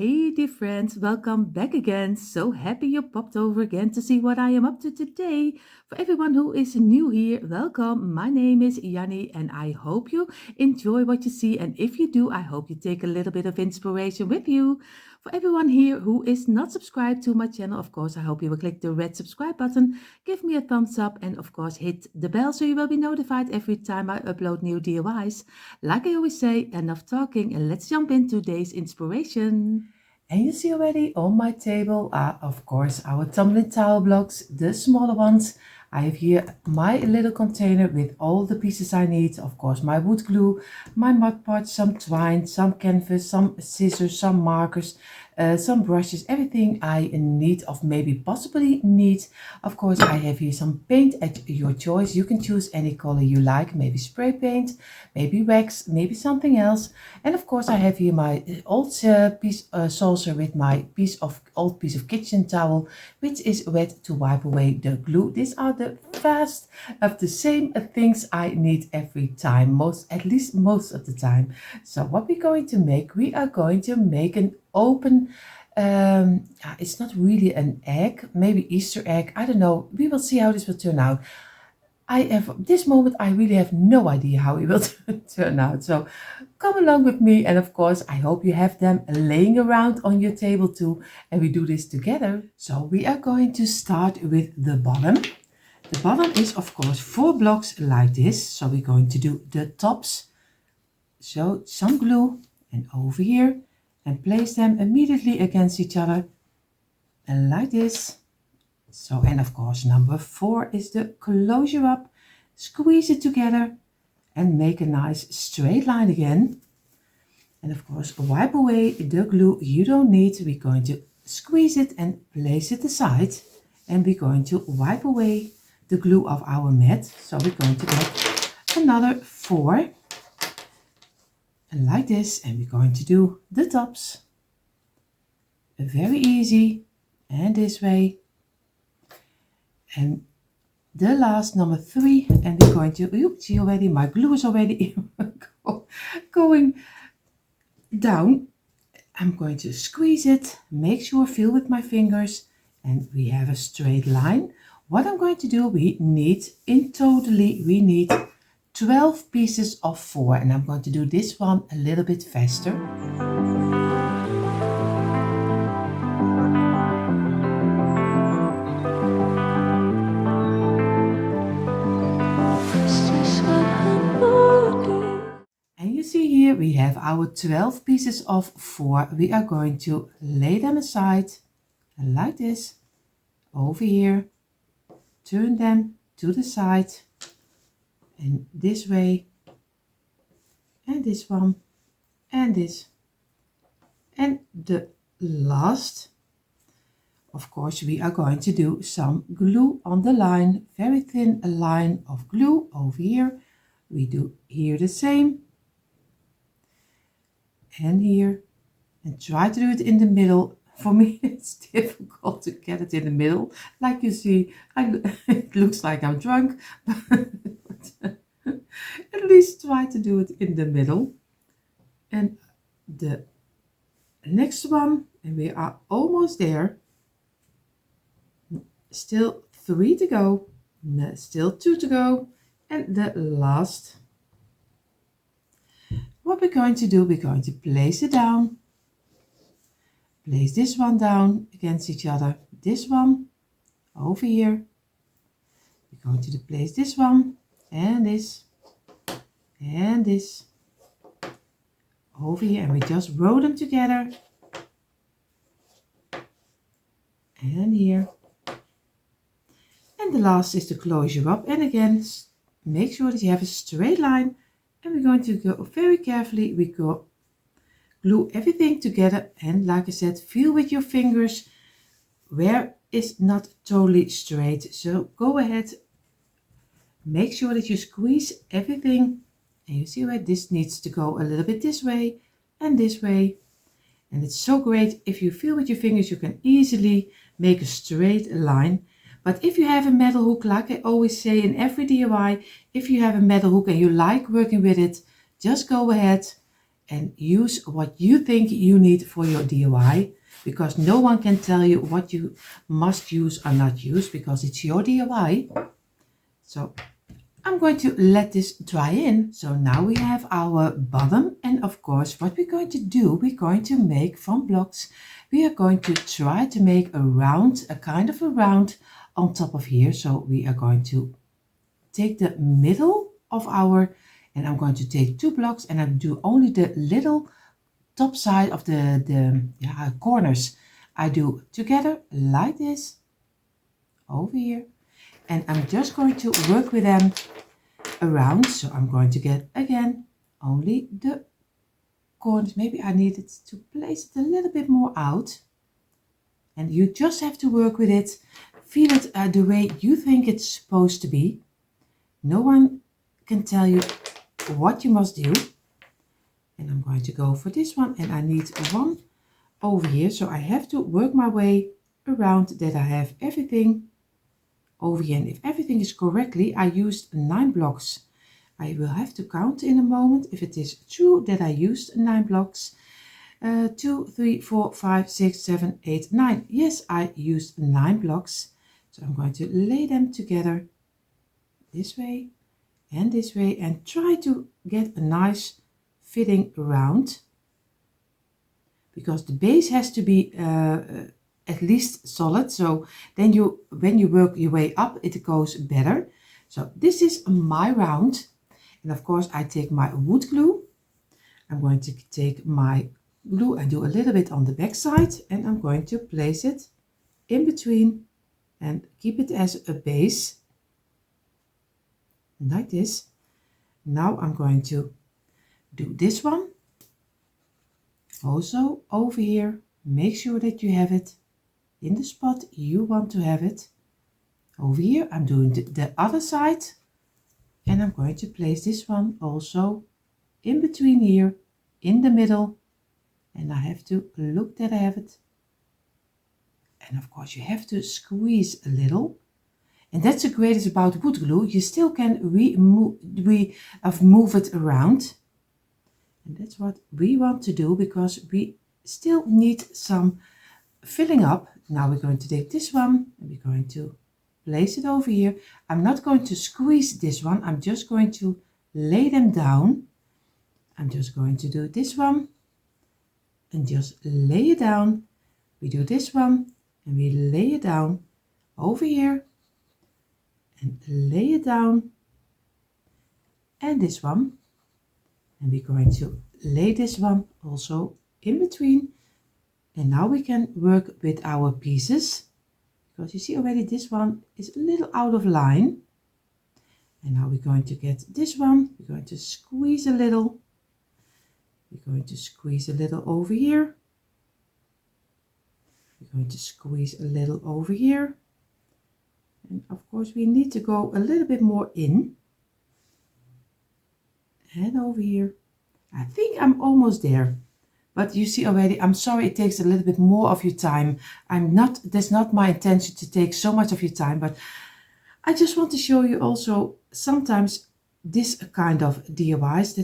Hey dear friends, welcome back again. So happy you popped over again to see what I am up to today. For everyone who is new here, welcome. My name is Janny and I hope you enjoy what you see, and if you do, I hope you take a little bit of inspiration with you. For everyone here who is not subscribed to my channel, of course, I hope you will click the red subscribe button, give me a thumbs up, and of course hit the bell so you will be notified every time I upload new DIYs. Like I always say, enough talking and let's jump into today's inspiration. And you see already on my table are of course our tumbling towel blocks, the smaller ones. I have here my little container with all the pieces I need. Of course my wood glue, my mud pot, some twine, some canvas, some scissors, some markers, some brushes, everything I need of maybe possibly need. Of course I have here some paint at your choice. You can choose any color you like, maybe spray paint, maybe wax, maybe something else. And of course I have here my old saucer with my old piece of kitchen towel, which is wet to wipe away the glue. These are the fast of the same things I need every time, at least most of the time. So what we're going to make, we are going to make an open, it's not really an egg, maybe Easter egg, I don't know. We will see how this will turn out. This moment, I really have no idea how it will turn out. So come along with me. And of course, I hope you have them laying around on your table too. And we do this together. So we are going to start with the bottom. The bottom is of course 4 blocks like this. So we're going to do the tops. So some glue and over here and place them immediately against each other. And like this. So, and of course, number 4 is the closure up. Squeeze it together and make a nice straight line again. And of course, wipe away the glue you don't need. We're going to squeeze it and place it aside. And we're going to wipe away the glue of our mat. So we're going to get another 4. And like this. And we're going to do the tops. Very easy. And this way. And the last number 3, and we're going to, you see already, my glue is already going down. I'm going to squeeze it, make sure, feel with my fingers, and we have a straight line. What I'm going to do, we need 12 pieces of 4, and I'm going to do this one a little bit faster. Here we have our 12 pieces of 4. We are going to lay them aside like this, over here, turn them to the side, and this way, and this one, and this. And the last, of course, we are going to do some glue on the line, very thin line of glue over here. We do here the same. And here, and try to do it in the middle. For me it's difficult to get it in the middle, like you see. It looks like I'm drunk, but at least try to do it in the middle. And the next one, and we are almost there. Still 3 to go, still 2 to go, and the last. What we're going to do, we're going to place it down. Place this one down against each other. This one over here. We're going to place this one and this over here. And we just roll them together. And here. And the last is the closure up. And again, make sure that you have a straight line. And we're going to go very carefully, we go glue everything together, and like I said, feel with your fingers where it's not totally straight. So go ahead, make sure that you squeeze everything, and you see where this needs to go a little bit this way and this way. And it's so great, if you feel with your fingers, you can easily make a straight line. But if you have a metal hook, like I always say in every DIY, if you have a metal hook and you like working with it, just go ahead and use what you think you need for your DIY, because no one can tell you what you must use or not use, because it's your DIY. So I'm going to let this dry in. So now we have our bottom, and of course what we're going to do, we're going to make from blocks, we are going to try to make a round, a kind of a round on top of here. So we are going to take the middle of our, and I'm going to take 2 blocks, and I'll do only the little top side of the corners. I do together like this over here, and I'm just going to work with them around. So I'm going to get again only the corners. Maybe I needed to place it a little bit more out, and you just have to work with it, feel it the way you think it's supposed to be. No one can tell you what you must do. And I'm going to go for this one, and I need one over here, so I have to work my way around that I have everything over here. And if everything is correctly, I used 9 blocks. I will have to count in a moment if it is true that I used 9 blocks. 2, 3, 4, 5, 6, 7, 8, 9. Yes, I used 9 blocks. So I'm going to lay them together this way, and try to get a nice fitting round, because the base has to be at least solid, so then when you work your way up, it goes better. So this is my round, and of course I take my wood glue. I'm going to take my glue and do a little bit on the back side, and I'm going to place it in between and keep it as a base like this. Now I'm going to do this one also over here. Make sure that you have it in the spot you want to have it. Over here I'm doing the other side, and I'm going to place this one also in between here in the middle, and I have to look that I have it. And of course you have to squeeze a little, and that's the greatest about wood glue, you still can move it around. And that's what we want to do, because we still need some filling up. Now we're going to take this one, and we're going to place it over here. I'm not going to squeeze this one, I'm just going to lay them down. I'm just going to do this one and just lay it down. We do this one and we lay it down over here and lay it down, and this one, and we're going to lay this one also in between. And now we can work with our pieces, because you see already this one is a little out of line. And now we're going to get this one, we're going to squeeze a little, we're going to squeeze a little over here, we're going to squeeze a little over here, and of course we need to go a little bit more in, and over here. I think I'm almost there, but you see already, I'm sorry it takes a little bit more of your time. That's not my intention to take so much of your time, but I just want to show you also sometimes this kind of DIYs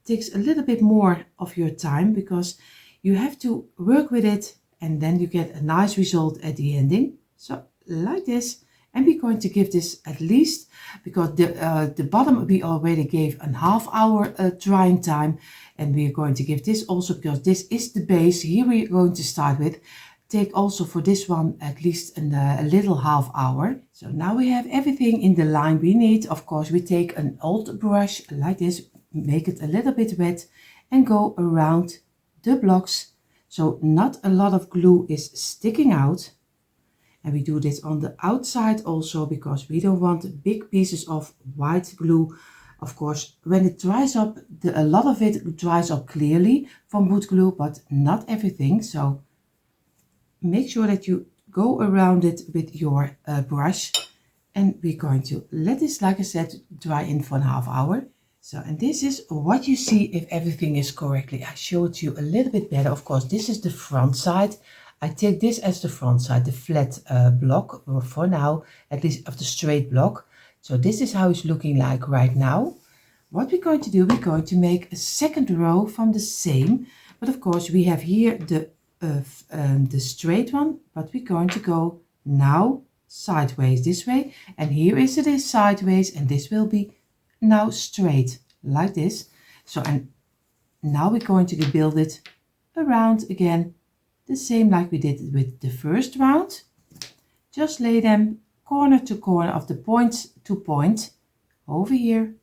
takes a little bit more of your time, because you have to work with it and then you get a nice result at the ending. So like this, and we're going to give this at least, because the bottom we already gave a half hour drying time, and we're going to give this also, because this is the base. Here we're going to start with, take also for this one at least a little half hour. So now we have everything in the line we need. Of course we take an old brush like this, make it a little bit wet, and go around the blocks so not a lot of glue is sticking out. And we do this on the outside also, because we don't want big pieces of white glue. Of course, when it dries up, a lot of it dries up clearly from wood glue, but not everything. So make sure that you go around it with your brush. And we're going to let this, like I said, dry in for a half hour. So, and this is what you see if everything is correctly. I showed you a little bit better. Of course, this is the front side. I take this as the front side, the flat block, or for now, at least of the straight block. So this is how it's looking like right now. what we're going to do, we're going to make a second row from the same, but of course we have here the straight one, but we're going to go now sideways this way, and here is it is sideways, and this will be now straight like this. So, and now we're going to build it around again, the same like we did with the first round. Just lay them corner to corner of the point to point over here.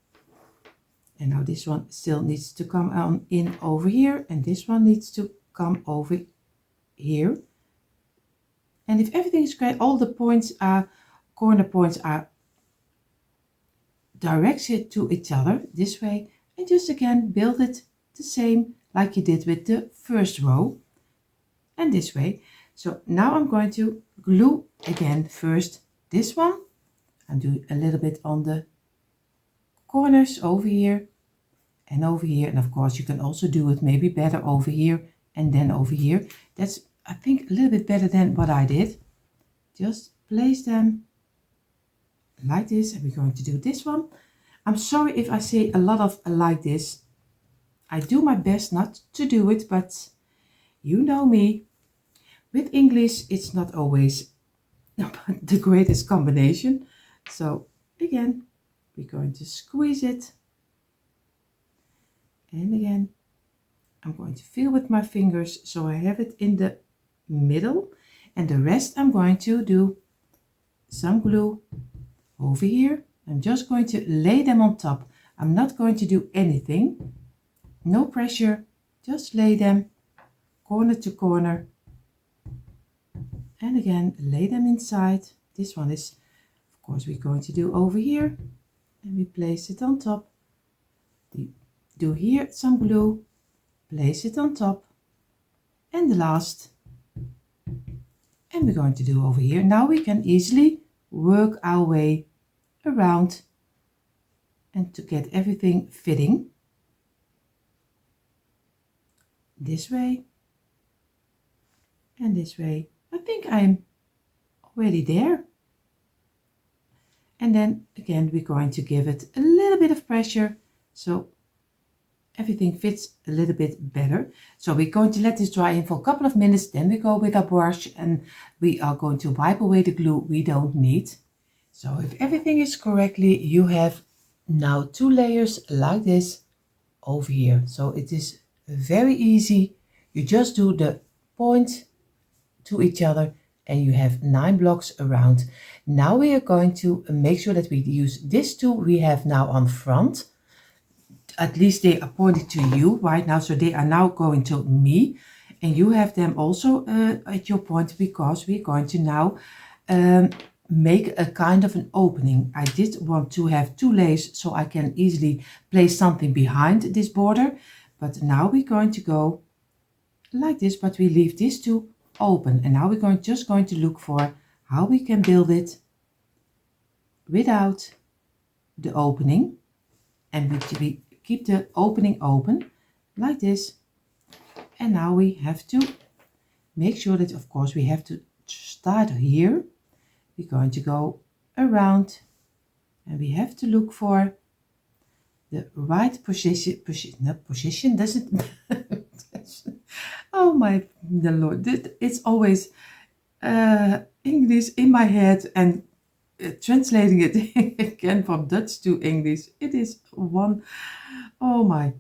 And now this one still needs to come on in over here, and this one needs to come over here. And if everything is great, all the points are, corner points are directed to each other this way, and just again build it the same like you did with the first row and this way. So now I'm going to glue again first this one and do a little bit on the corners over here and over here, and of course you can also do it maybe better over here and then over here. That's, I think, a little bit better than what I did. Just place them like this, and we're going to do this one. I'm sorry if I say a lot of like this. I do my best not to do it, but you know me. With English, it's not always the greatest combination. So again, we're going to squeeze it. And again, I'm going to feel with my fingers so I have it in the middle. And the rest I'm going to do some glue over here. I'm just going to lay them on top. I'm not going to do anything. No pressure. Just lay them corner to corner. And again, lay them inside. This one is, of course, we're going to do over here. And we place it on top. Do here some glue. Place it on top. And the last. And we're going to do over here. Now we can easily work our way around and to get everything fitting. This way and this way. I think I'm already there. And then again, we're going to give it a little bit of pressure so everything fits a little bit better. So we're going to let this dry in for a couple of minutes. Then we go with our brush and we are going to wipe away the glue we don't need. So if everything is correctly, you have now 2 layers like this over here. So it is very easy. You just do the point to each other and you have 9 blocks around. Now we are going to make sure that we use this tool we have now on front. At least they are pointed to you right now, so they are now going to me, and you have them also at your point, because we're going to now make a kind of an opening. I did want to have 2 layers so I can easily place something behind this border, but now we're going to go like this, but we leave these 2 open. And now we're just going to look for how we can build it without the opening, and we keep the opening open like this. And now we have to make sure that, of course, we have to start here. We're going to go around and we have to look for the right position doesn't oh my the Lord, it's always English in my head, and translating it again from Dutch to English, it is one, oh my,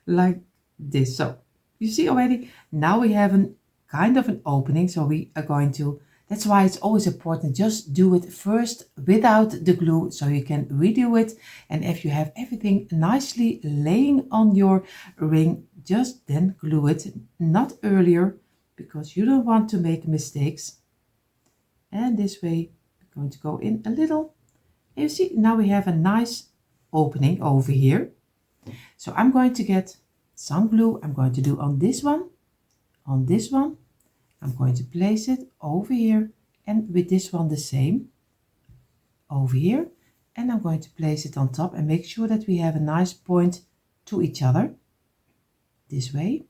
like this. So you see already, now we have a kind of an opening, so we are going to, that's why it's always important, just do it first without the glue so you can redo it. And if you have everything nicely laying on your ring, just then glue it, not earlier, because you don't want to make mistakes. And this way we're going to go in a little, and you see now we have a nice opening over here. So I'm going to get some glue. I'm going to do on this one, on this one. I'm going to place it over here, and with this one the same over here, and I'm going to place it on top and make sure that we have a nice point to each other this way.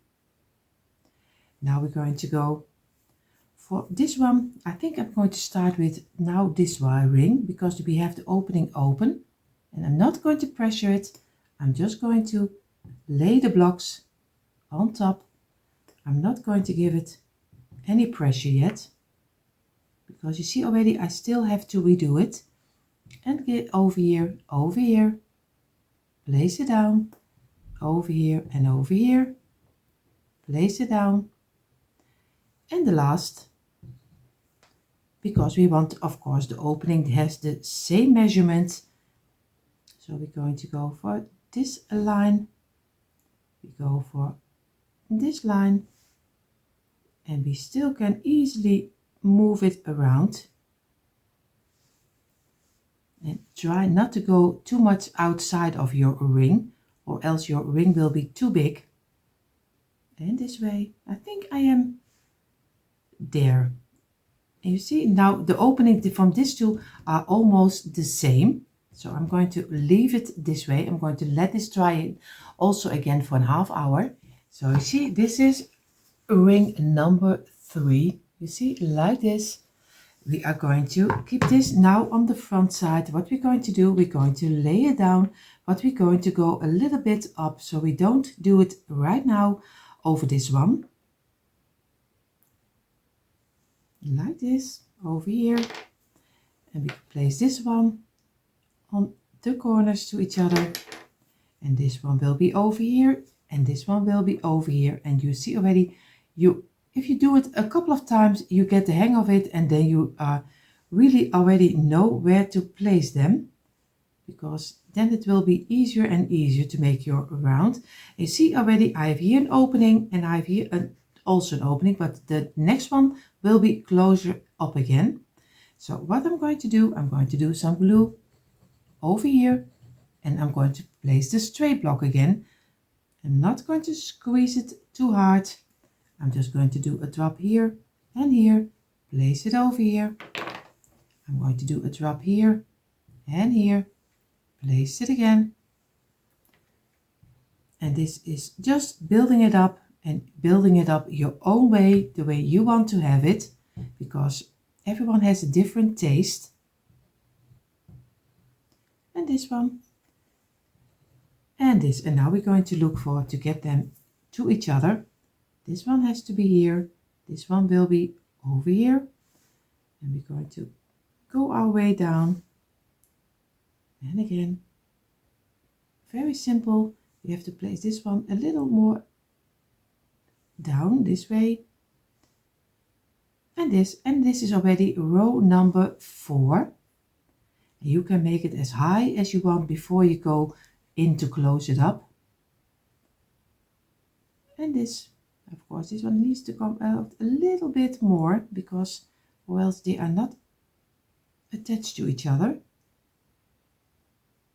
Now we're going to go for this one. I think I'm going to start with now this wire ring, because we have the opening open, and I'm not going to pressure it. I'm just going to lay the blocks on top. I'm not going to give it any pressure yet, because you see already I still have to redo it. And get over here, place it down, over here and over here, place it down. And the last, because we want, of course, the opening has the same measurement. So we're going to go for this line, we go for this line, and we still can easily move it around. And try not to go too much outside of your ring, or else your ring will be too big. And this way, I think I am there. And you see now the opening from these two are almost the same. So I'm going to leave it this way. I'm going to let this dry it also again for a half hour. So you see, this is ring number 3. You see, like this. We are going to keep this now on the front side. What we're going to do, we're going to lay it down, but we're going to go a little bit up, so we don't do it right now over this one. Like this, over here. And we place this one on the corners to each other. And this one will be over here, and this one will be over here. And you see already, if you do it a couple of times, you get the hang of it, and then you really already know where to place them, because then it will be easier and easier to make your round. You see already I have here an opening, and I have here also an opening, but the next one will be closer up again. So what I'm going to do, I'm going to do some glue over here, and I'm going to place the straight block again. I'm not going to squeeze it too hard. I'm just going to do a drop here and here, place it over here. I'm going to do a drop here and here, place it again. And this is just building it up, and building it up your own way, the way you want to have it, because everyone has a different taste. And this one. And this. And now we're going to look for to get them to each other. This one has to be here, this one will be over here, and we're going to go our way down. And again, very simple. We have to place this one a little more down this way. And this is already row number 4. You can make it as high as you want before you go in to close it up. And this, of course, this one needs to come out a little bit more, because or else they are not attached to each other.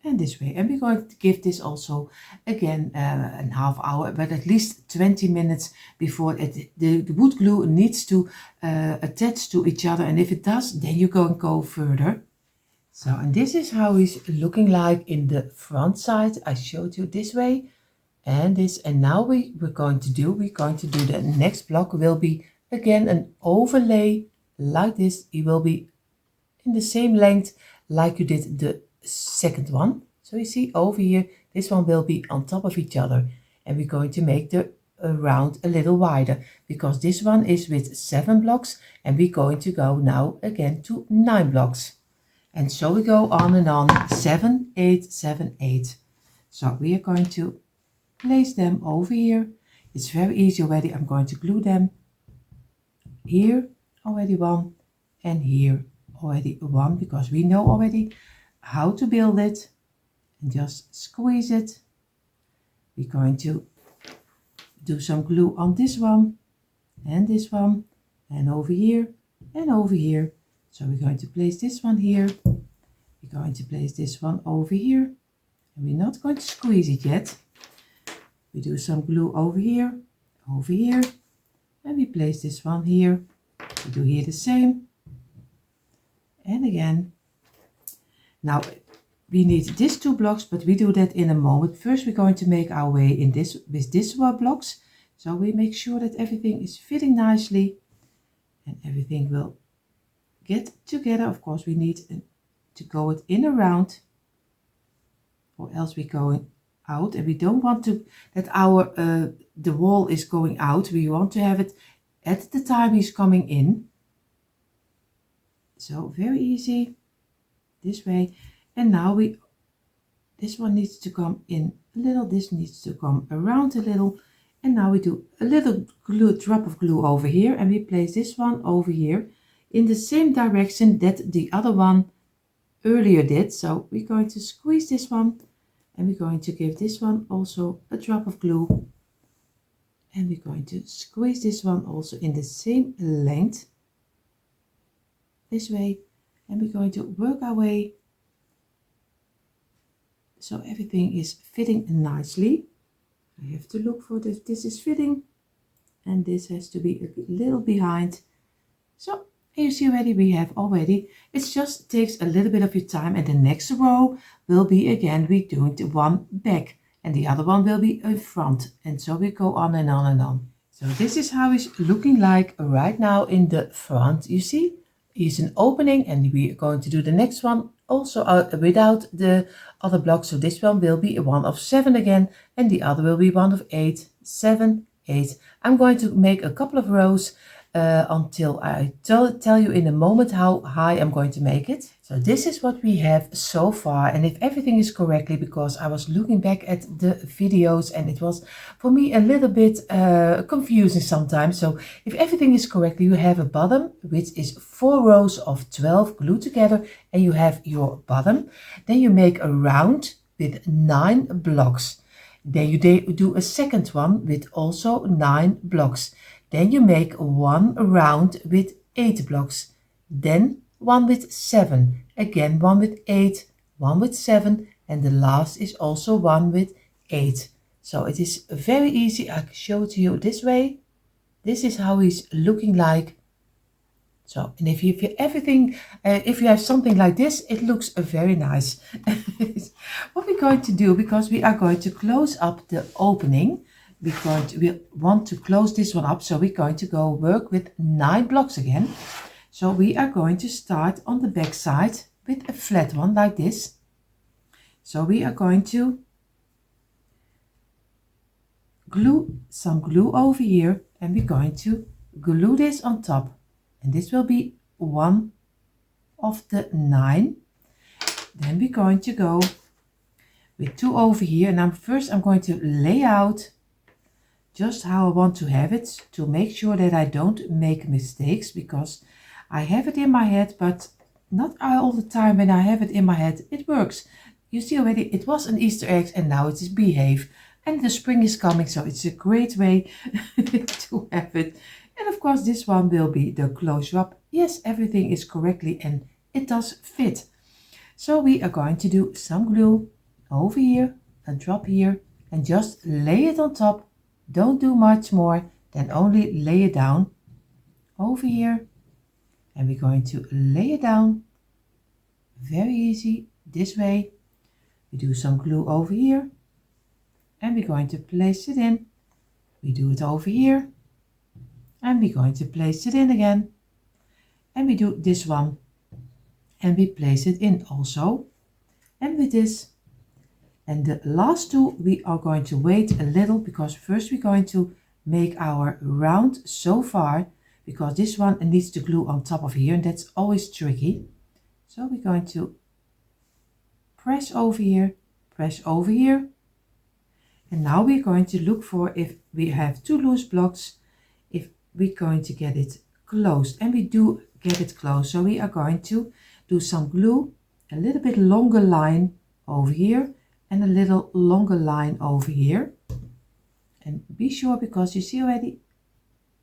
And this way. And we're going to give this also again a half hour, but at least 20 minutes before the wood glue needs to attach to each other. And if it does, then you go further. So, and this is how it's looking like in the front side. I showed you this way. And this, and now we're going to do the next block will be again an overlay like this. It will be in the same length like you did the second one. So you see over here, this one will be on top of each other, and we're going to make the round a little wider, because this one is with 7 blocks, and we're going to go now again to 9 blocks. And so we go on and on, 7, 8, 7, 8. So we are going to place them over here. It's very easy already. I'm going to glue them here already 1, and here already 1, because we know already how to build it. And just squeeze it. We're going to do some glue on this one, and over here and over here. So we're going to place this one here, we're going to place this one over here, and we're not going to squeeze it yet. We do some glue over here, and we place this one here. We do here the same, and again. Now we need these 2 blocks, but we do that in a moment. First we're going to make our way in this with these blocks, so we make sure that everything is fitting nicely and everything will get together. Of course we need to go it in a round, or else we're going out, and we don't want to that our the wall is going out. We want to have it at the time he's coming in. So very easy this way. And now this one needs to come in a little, this needs to come around a little, and now we do a little drop of glue over here, and we place this one over here in the same direction that the other one earlier did. So we're going to squeeze this one, and we're going to give this one also a drop of glue, and we're going to squeeze this one also in the same length this way, and we're going to work our way so everything is fitting nicely. I have to look for this is fitting, and this has to be a little behind. So you see already we have already, it just takes a little bit of your time, and the next row will be again we doing the one back and the other one will be in front, and so we go on and on and on. So this is how it's looking like right now in the front. You see is an opening, and we are going to do the next one also without the other block. So this one will be a one of 7 again, and the other will be one of 8, 7, 8. I'm going to make a couple of rows until I tell you in a moment how high I'm going to make it. So this is what we have so far, and if everything is correctly, because I was looking back at the videos and it was for me a little bit confusing sometimes. So if everything is correctly, you have a bottom which is 4 rows of 12 glued together, and you have your bottom. Then you make a round with 9 blocks. Then you do a second one with also 9 blocks. Then you make one round with 8 blocks, then one with 7, again one with 8, one with 7, and the last is also one with 8. So it is very easy. I can show it to you this way. This is how he's looking like. So, and if you everything, if you have something like this, it looks very nice. What we're going to do, because we are going to close up the opening, we want to close this one up, so we're going to go work with 9 blocks again. So we are going to start on the back side with a flat one like this. So we are going to glue some glue over here, and we're going to glue this on top, and this will be one of the 9. Then we're going to go with 2 over here, and I'm going to lay out just how I want to have it, to make sure that I don't make mistakes, because I have it in my head, but not all the time when I have it in my head it works. You see already it was an Easter egg, and now it is Beehive, and the spring is coming, so it's a great way to have it. And of course this one will be the closure up. Yes, everything is correctly and it does fit. So we are going to do some glue over here, a drop here, and just lay it on top. Don't do much more than only lay it down over here, and we're going to lay it down very easy this way. We do some glue over here, and we're going to place it in. We do it over here, and we're going to place it in again, and we do this one, and we place it in also, and with this. And the last 2 we are going to wait a little, because first we're going to make our round so far, because this one needs to glue on top of here, and that's always tricky. So we're going to press over here, and now we're going to look for, if we have 2 loose blocks, if we're going to get it closed, and we do get it closed. So we are going to do some glue, a little bit longer line over here, and a little longer line over here, and be sure, because you see already,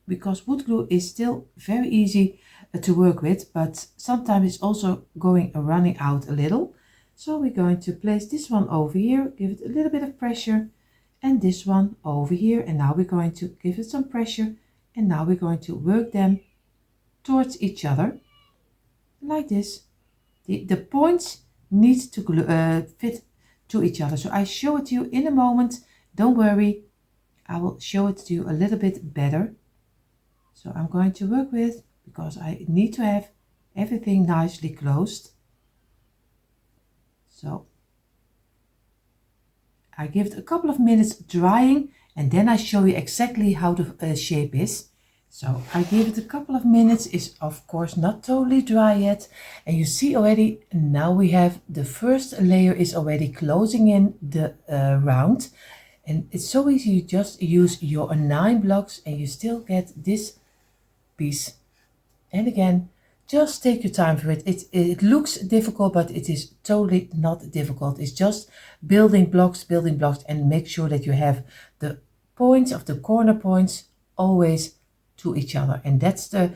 because wood glue is still very easy to work with, but sometimes it's also running out a little. So we're going to place this one over here, give it a little bit of pressure, and this one over here, and now we're going to give it some pressure, and now we're going to work them towards each other like this. The points need to fit to each other. So I show it to you in a moment. Don't worry, I will show it to you a little bit better. So I'm going to work with, because I need to have everything nicely closed. So I give it a couple of minutes drying and then I show you exactly how the shape is. So I give it a couple of minutes. It's of course not totally dry yet. And you see already, now we have the first layer is already closing in the round. And it's so easy, you just use your 9 blocks and you still get this piece. And again, just take your time for it. It looks difficult, but it is totally not difficult. It's just building blocks, and make sure that you have the points of the corner points always to each other. And that's the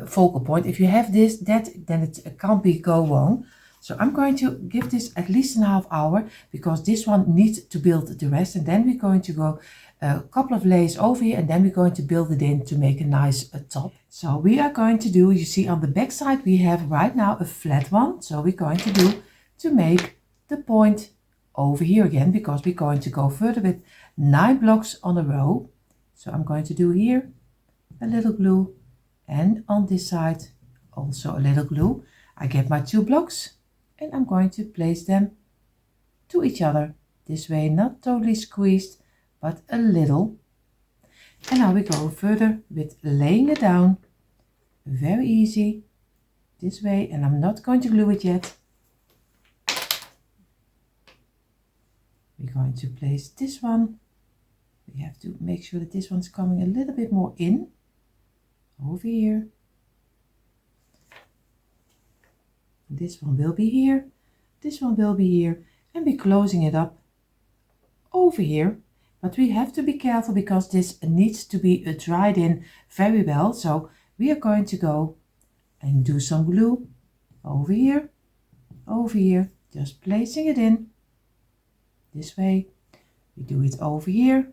focal point. If you have that, then it can't go wrong. So I'm going to give this at least a half hour because this one needs to build the rest. And then we're going to go a couple of layers over here and then we're going to build it in to make a nice top. So we are going to do, you see on the back side we have right now a flat one. So we're going to do to make the point over here again because we're going to go further with 9 blocks on a row. So I'm going to do here a little glue and on this side also a little glue. I get my 2 blocks and I'm going to place them to each other this way, not totally squeezed but a little. And now we go further with laying it down, very easy this way, and I'm not going to glue it yet. We're going to place this one. We have to make sure that this one's coming a little bit more in over here. This one will be here, this one will be here, and we're closing it up over here. But we have to be careful because this needs to be dried in very well. So we are going to go and do some glue over here, just placing it in this way. We do it over here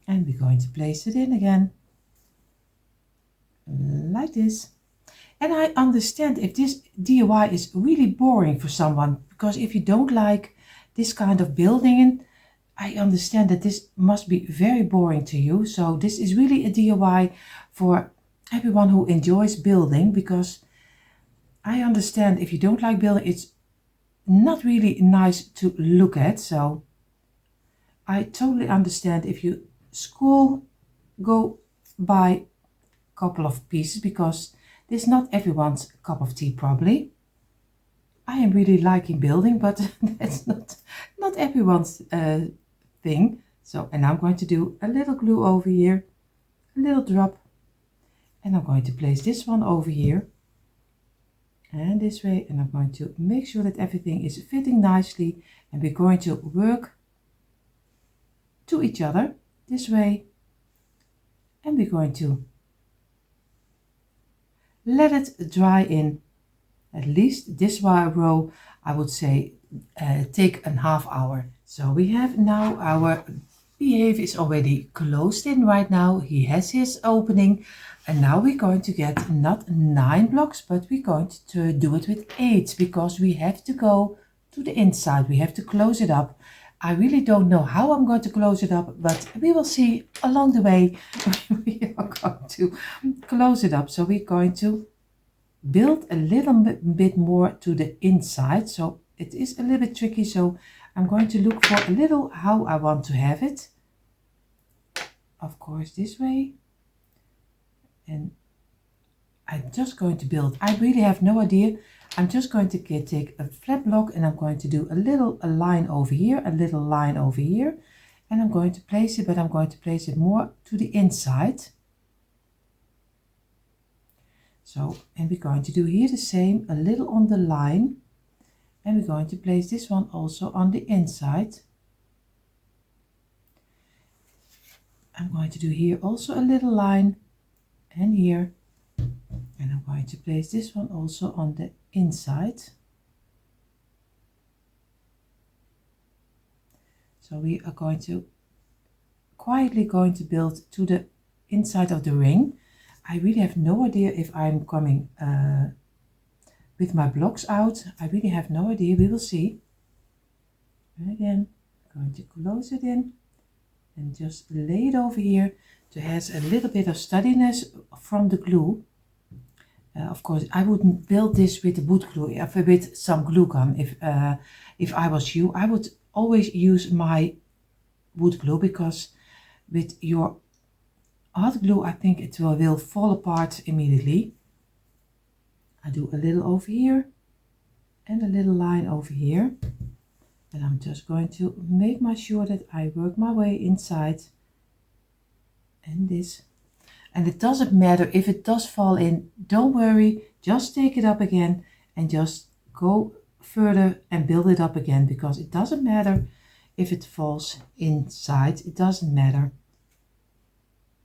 and we're going to place it in again like this. And I understand if this DIY is really boring for someone, because if you don't like this kind of building, I understand that this must be very boring to you. So this is really a DIY for everyone who enjoys building, because I understand if you don't like building, it's not really nice to look at. So I totally understand if you go buy a couple of pieces, because this is not everyone's cup of tea probably. I am really liking building, but that's not everyone's thing. So, and I'm going to do a little glue over here, a little drop, and I'm going to place this one over here and this way, and I'm going to make sure that everything is fitting nicely, and we're going to work to each other this way, and we're going to let it dry in. At least this row, I would say, take a half hour. So we have now our Beehive is already closed in right now. He has his opening. And now we're going to get not 9 blocks, but we're going to do it with 8, because we have to go to the inside. We have to close it up. I really don't know how I'm going to close it up, but we will see along the way. We are going to close it up. So we're going to build a little bit more to the inside. So it is a little bit tricky. So I'm going to look for a little how I want to have it. Of course, this way. And I'm just going to build. I really have no idea. I'm just going to take a flat block and I'm going to do a line over here, a little line over here. And I'm going to place it, but I'm going to place it more to the inside. So, and we're going to do here the same, a little on the line. And we're going to place this one also on the inside. I'm going to do here also a little line and here. And I'm going to place this one also on the inside. So we are going to quietly build to the inside of the ring. I really have no idea if I'm coming with my blocks out. I really have no idea. We will see. And again, I'm going to close it in and just lay it over here to have a little bit of steadiness from the glue. Of course, I wouldn't build this with wood glue, with some glue gun. If I was you, I would always use my wood glue, because with your hot glue, I think it will fall apart immediately. I do a little over here and a little line over here. And I'm just going to make sure that I work my way inside. And this. And it doesn't matter if it does fall in, don't worry, just take it up again and just go further and build it up again, because it doesn't matter if it falls inside, it doesn't matter.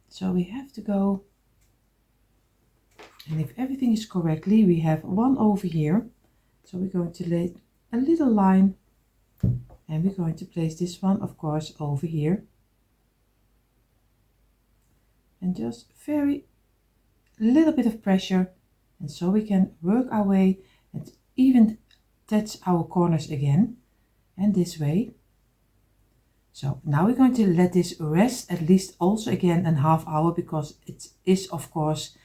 So we have to go, and if everything is correctly, we have one over here. So we're going to lay a little line, and we're going to place this one, of course, over here. And just very little bit of pressure, and so we can work our way and even touch our corners again, and this way. So now we're going to let this rest at least also again a half hour, because it is, of course,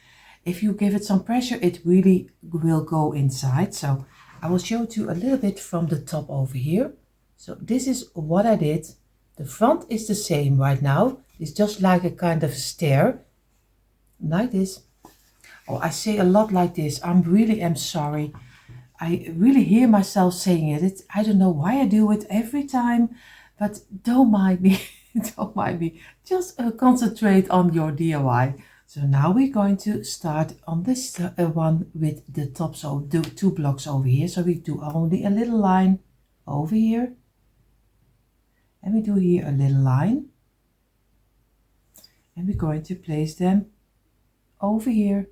if you give it some pressure, it really will go inside. So I will show it to you a little bit from the top over here. So this is what I did. The front is the same right now. It's just like a kind of stair, like this. Oh, I say a lot like this. I really am sorry. I really hear myself saying it. I don't know why I do it every time, but don't mind me. Don't mind me. Just concentrate on your DIY. So now we're going to start on this one with the top. So do 2 blocks over here. So we do only a little line over here. And we do here a little line. And we're going to place them over here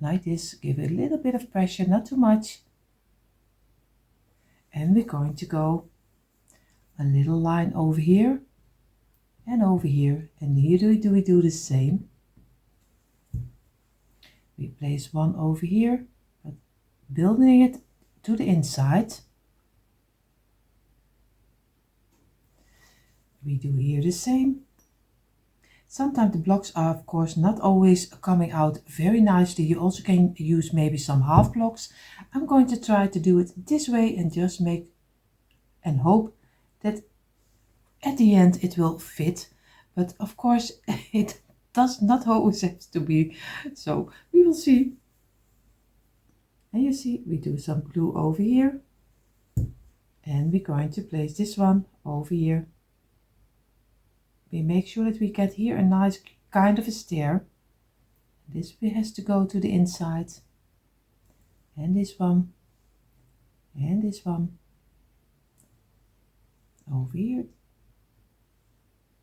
like this. Give it a little bit of pressure, not too much. And we're going to go a little line over here and over here, and here we do the same. We place one over here, but building it to the inside. We do here the same. Sometimes the blocks are, of course, not always coming out very nicely. You also can use maybe some half blocks. I'm going to try to do it this way and just make and hope that at the end it will fit. But of course, it does not always have to be. So we will see. And you see, we do some glue over here. And we're going to place this one over here. We make sure that we get here a nice kind of a stair. This has to go to the inside, and this one, and this one over here.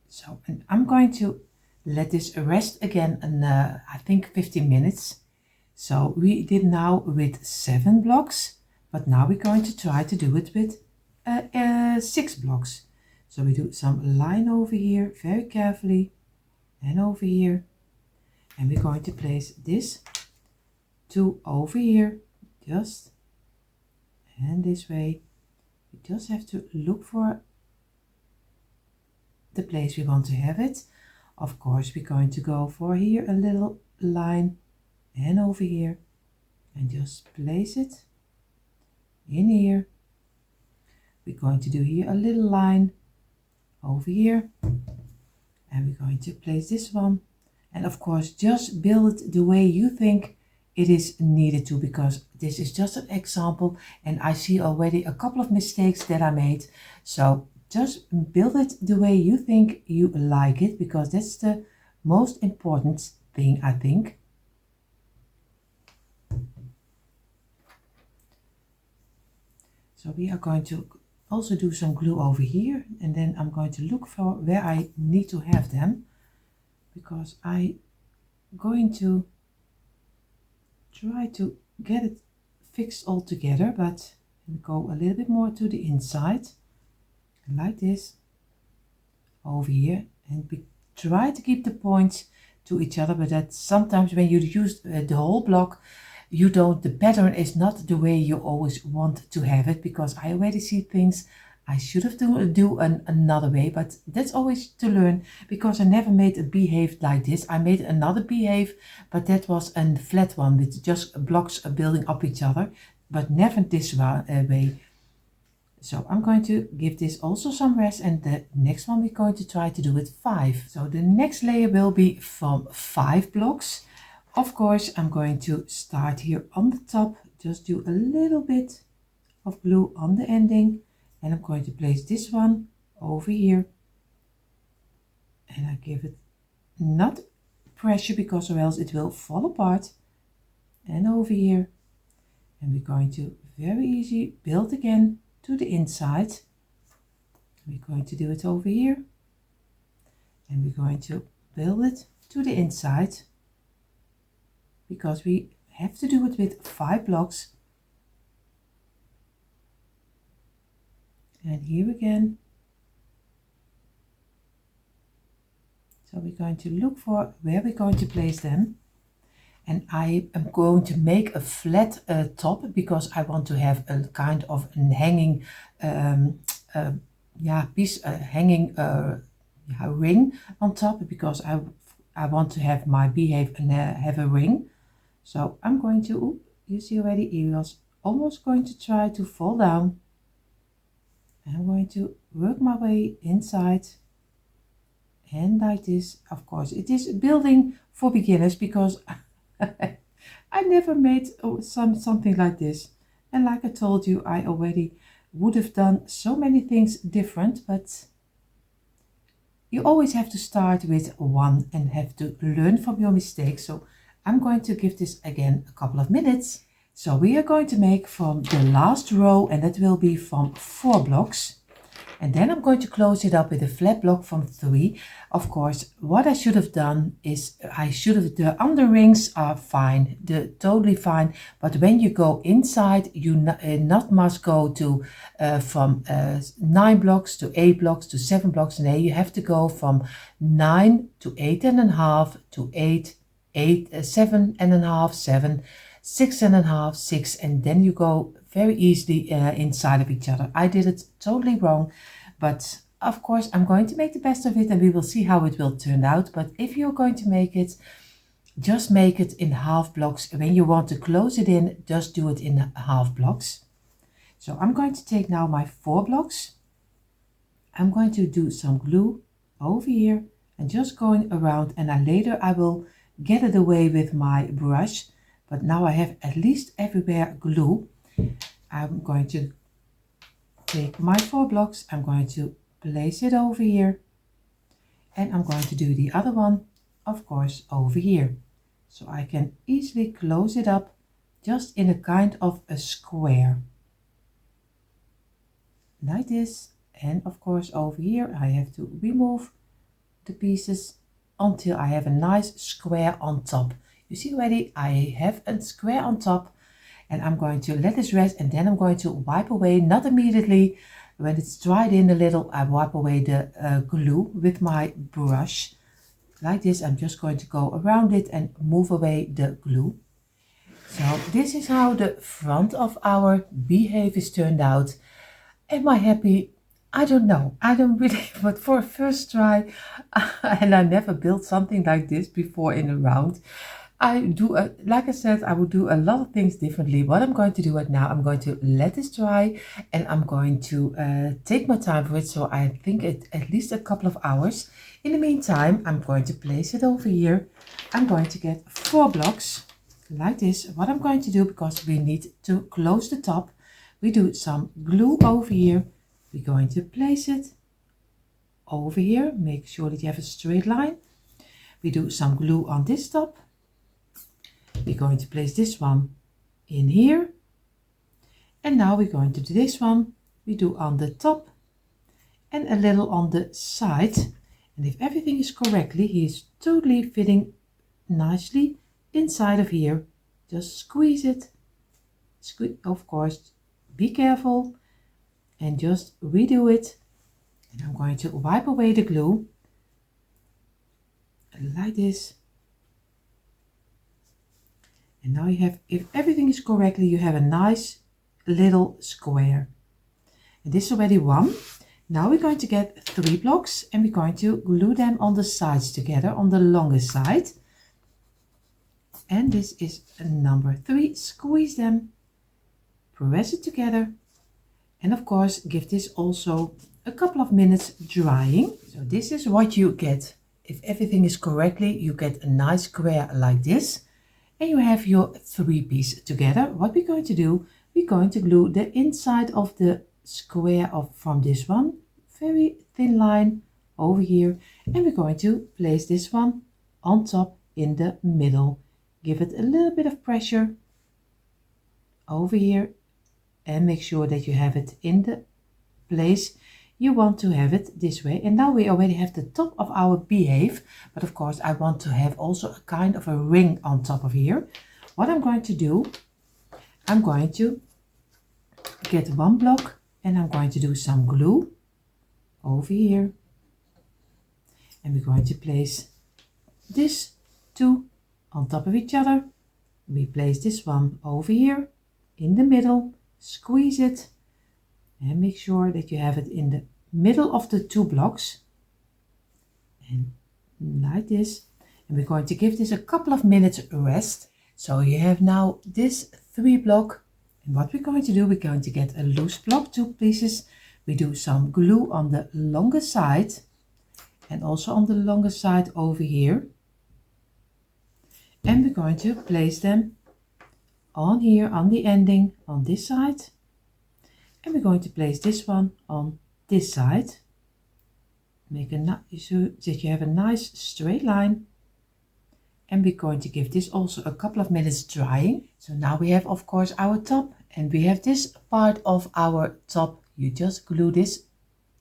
So, and I'm going to let this rest again, and I think 15 minutes. So we did now with 7 blocks, but now we're going to try to do it with 6 blocks. So we do some line over here very carefully, and over here, and we're going to place this 2 over here, just, and this way. We just have to look for the place we want to have it. Of course, we're going to go for here a little line, and over here, and just place it in here. We're going to do here a little line over here, and we're going to place this one, and of course just build it the way you think it is needed to, because this is just an example and I see already a couple of mistakes that I made. So just build it the way you think you like it, because that's the most important thing, I think. So we are going to also do some glue over here, and then I'm going to look for where I need to have them, because I'm going to try to get it fixed all together, but go a little bit more to the inside like this over here, and we try to keep the points to each other, but that sometimes when you use the whole block, the pattern is not the way you always want to have it, because I already see things I should have do another way, but that's always to learn, because I never made a beehive like this. I made another beehive, but that was a flat one with just blocks building up each other, but never this way. So I'm going to give this also some rest, and the next one we're going to try to do with 5. So the next layer will be from 5 blocks. Of course, I'm going to start here on the top, just do a little bit of glue on the ending, and I'm going to place this one over here, and I give it not pressure, because or else it will fall apart, and over here, and we're going to very easy build again to the inside. We're going to do it over here, and we're going to build it to the inside, because we have to do it with 5 blocks. And here again. So we're going to look for where we're going to place them. And I am going to make a flat top, because I want to have a kind of a hanging piece, hanging ring on top, because I want to have my beehive and have a ring. So I'm going to, you see already, he was almost going to try to fall down. I'm going to work my way inside, and like this. Of course, it is building for beginners, because I never made something like this. And like I told you, I already would have done so many things different, but you always have to start with one and have to learn from your mistakes. So I'm going to give this again a couple of minutes. So we are going to make from the last row, and that will be from 4 blocks. And then I'm going to close it up with a flat block from 3. Of course, what I should have done is the under rings are fine, totally fine. But when you go inside, you not must go to from 9 blocks to 8 blocks to 7 blocks. And then you have to go from 9 to 8.5 to 7.5, 7, 6.5, 6, and then you go very easily inside of each other. I did it totally wrong, but of course I'm going to make the best of it, and we will see how it will turn out. But if you're going to make it, just make it in half blocks. When you want to close it in, just do it in half blocks. So I'm going to take now my 4 blocks. I'm going to do some glue over here and just going around, and then later I will get it away with my brush. But now I have at least everywhere glue. I'm going to take my 4 blocks, I'm going to place it over here, and I'm going to do the other one, of course, over here. So I can easily close it up just in a kind of a square. Like this. And of course over here I have to remove the pieces until I have a nice square on top. You see already I have a square on top, and I'm going to let this rest, and then I'm going to wipe away, not immediately, when it's dried in a little, I wipe away the glue with my brush. Like this, I'm just going to go around it and move away the glue. So this is how the front of our beehive is turned out. Am I happy? I don't know. I don't really, but for a first try, and I never built something like this before in a round. I do, like I said, I will do a lot of things differently. What I'm going to do right now, I'm going to let this dry, and I'm going to take my time for it. So I think at least a couple of hours. In the meantime, I'm going to place it over here. I'm going to get 4 blocks like this. What I'm going to do, because we need to close the top, we do some glue over here. We're going to place it over here. Make sure that you have a straight line. We do some glue on this top. We're going to place this one in here. And now we're going to do this one. We do on the top and a little on the side. And if everything is correctly, he is totally fitting nicely inside of here. Just squeeze it. Of course, be careful and just redo it. And I'm going to wipe away the glue like this. And now you have, if everything is correctly, you have a nice little square. This is already one. Now we're going to get 3 blocks and we're going to glue them on the sides together on the longest side. And this is number 3. Squeeze them, press it together, and of course give this also a couple of minutes drying. So this is what you get. If everything is correctly, you get a nice square like this, and you have your 3 pieces together. What we're going to do, we're going to glue the inside of the square from this one, very thin line over here, and we're going to place this one on top in the middle. Give it a little bit of pressure over here and make sure that you have it in the place you want to have it this way. And now we already have the top of our Beehive, but of course I want to have also a kind of a ring on top of here. What I'm going to do, I'm going to get 1 block and I'm going to do some glue over here, and we're going to place this 2 on top of each other. We place this one over here in the middle, squeeze it and make sure that you have it in the middle of the 2 blocks, and like this. And we're going to give this a couple of minutes rest. So you have now this 3 block, and what we're going to do, we're going to get a loose block, 2 pieces. We do some glue on the longer side and also on the longer side over here, and we're going to place them on here on the ending on this side, and we're going to place this one on this side. Make so that you have a nice straight line, and we're going to give this also a couple of minutes drying. So now we have of course our top, and we have this part of our top. You just glue this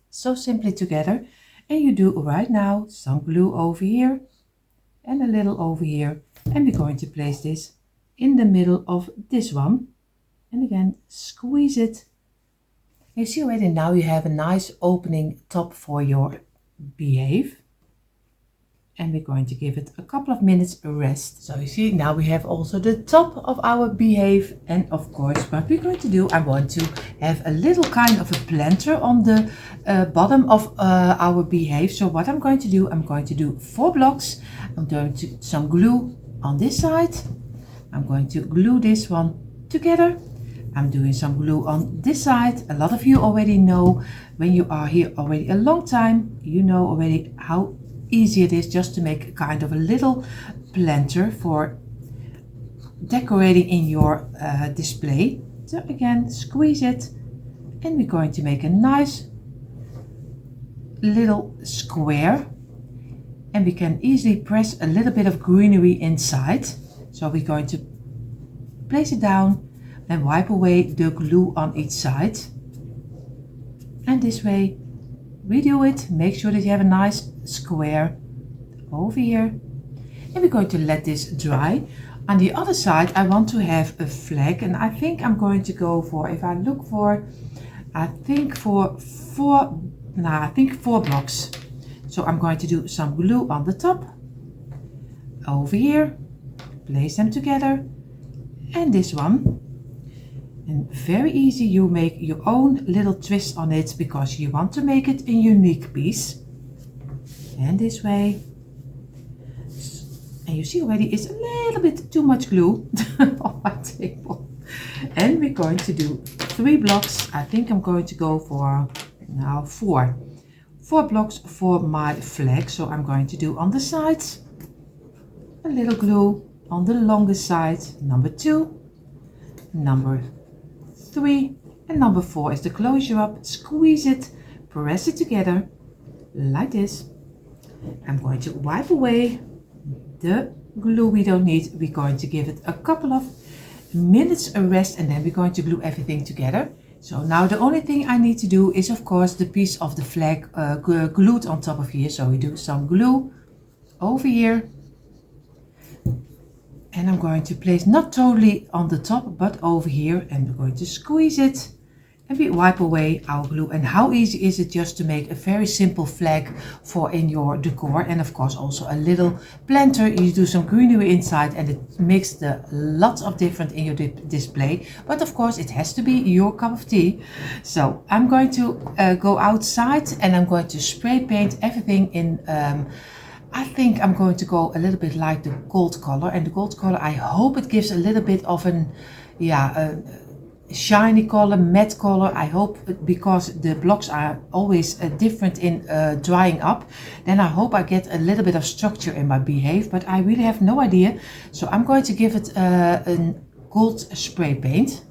so simply together, and you do right now some glue over here and a little over here, and we're going to place this in the middle of this one, and again squeeze it. You see already now you have a nice opening top for your Beehive, and we're going to give it a couple of minutes rest. So you see now we have also the top of our Beehive, and of course what we're going to do, I want to have a little kind of a planter on the bottom of our Beehive. So what I'm going to do, I'm going to do 4 blocks. I'm going to some glue on this side. I'm going to glue this one together. I'm doing some glue on this side. A lot of you already know, when you are here already a long time, you know already how easy it is just to make a kind of a little planter for decorating in your display. So again, squeeze it, and we're going to make a nice little square, and we can easily press a little bit of greenery inside. So we're going to place it down and wipe away the glue on each side, and this way we do it. Make sure that you have a nice square over here, and we're going to let this dry. On the other side I want to have a flag, and I think I'm going to go for, if I look for, I think for 4 blocks. So I'm going to do some glue on the top over here, place them together, and this one. And very easy, you make your own little twist on it because you want to make it a unique piece. And this way. And you see already it's a little bit too much glue on my table. And we're going to do 3 blocks. I think I'm going to go for now 4 blocks for my flag. So I'm going to do on the sides a little glue on the longest side, number 2, number 3, and number 4 is the closure up. Squeeze it, press it together like this. I'm going to wipe away the glue we don't need. We're going to give it a couple of minutes a rest, and then we're going to glue everything together. So now the only thing I need to do is of course the piece of the flag glued on top of here. So we do some glue over here, and I'm going to place not totally on the top but over here, and we're going to squeeze it, and we wipe away our glue. And how easy is it just to make a very simple flag for in your decor, and of course also a little planter. You do some greenery inside and it makes the lots of difference in your display, but of course it has to be your cup of tea. So I'm going to go outside and I'm going to spray paint everything in I think I'm going to go a little bit like the gold color, and the gold color, I hope it gives a little bit of an shiny color, matte color. I hope, because the blocks are always different in drying up, then I hope I get a little bit of structure in my Beehive, but I really have no idea. So I'm going to give it a gold spray paint.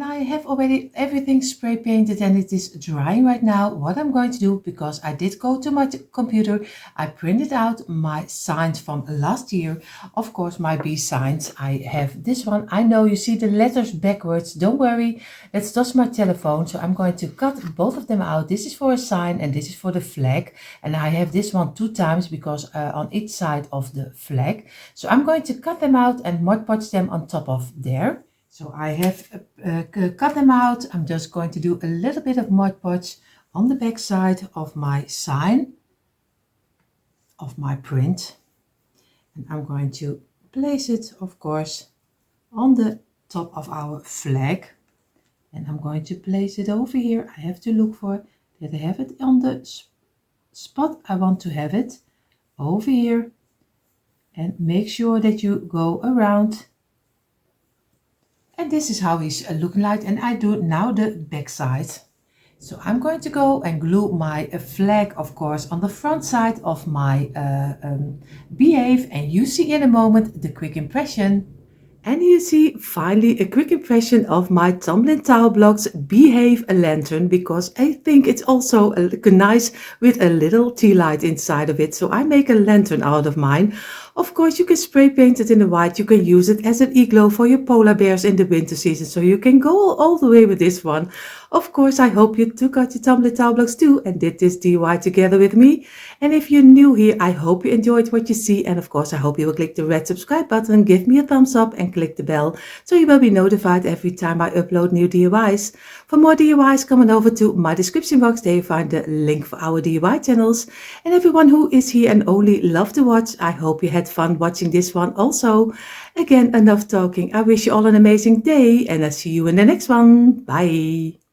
I have already everything spray painted and it is drying right now. What I'm going to do, because I did go to my computer, I printed out my signs from last year. Of course, my bee signs. I have this one. I know you see the letters backwards. Don't worry, that's just my telephone. So I'm going to cut both of them out. This is for a sign and this is for the flag. And I have this one 2 times because on each side of the flag. So I'm going to cut them out and Mod Podge them on top of there. So I have cut them out. I'm just going to do a little bit of Mod Podge on the back side of my sign, of my print. And I'm going to place it, of course, on the top of our flag. And I'm going to place it over here. I have to look for that I have it on the spot I want to have it, over here. And make sure that you go around. And this is how he's looking like, and I do now the back side. So I'm going to go and glue my flag, of course, on the front side of my Beehive, and you see in a moment the quick impression. And you see finally a quick impression of my Tumbling tile blocks Beehive lantern, because I think it's also nice with a little Tealight inside of it. So I make a lantern out of mine. Of course, you can spray paint it in the white. You can use it as an igloo for your polar bears in the winter season. So you can go all the way with this one. Of course, I hope you took out your Tumbling tile blocks too and did this DIY together with me. And if you're new here, I hope you enjoyed what you see. And of course, I hope you will click the red subscribe button, give me a thumbs up and click the bell so you will be notified every time I upload new DIYs. For more DIYs, come on over to my description box. There you find the link for our DIY channels. And everyone who is here and only love to watch, I hope you had fun watching this one also. Again, enough talking. I wish you all an amazing day and I'll see you in the next one. Bye.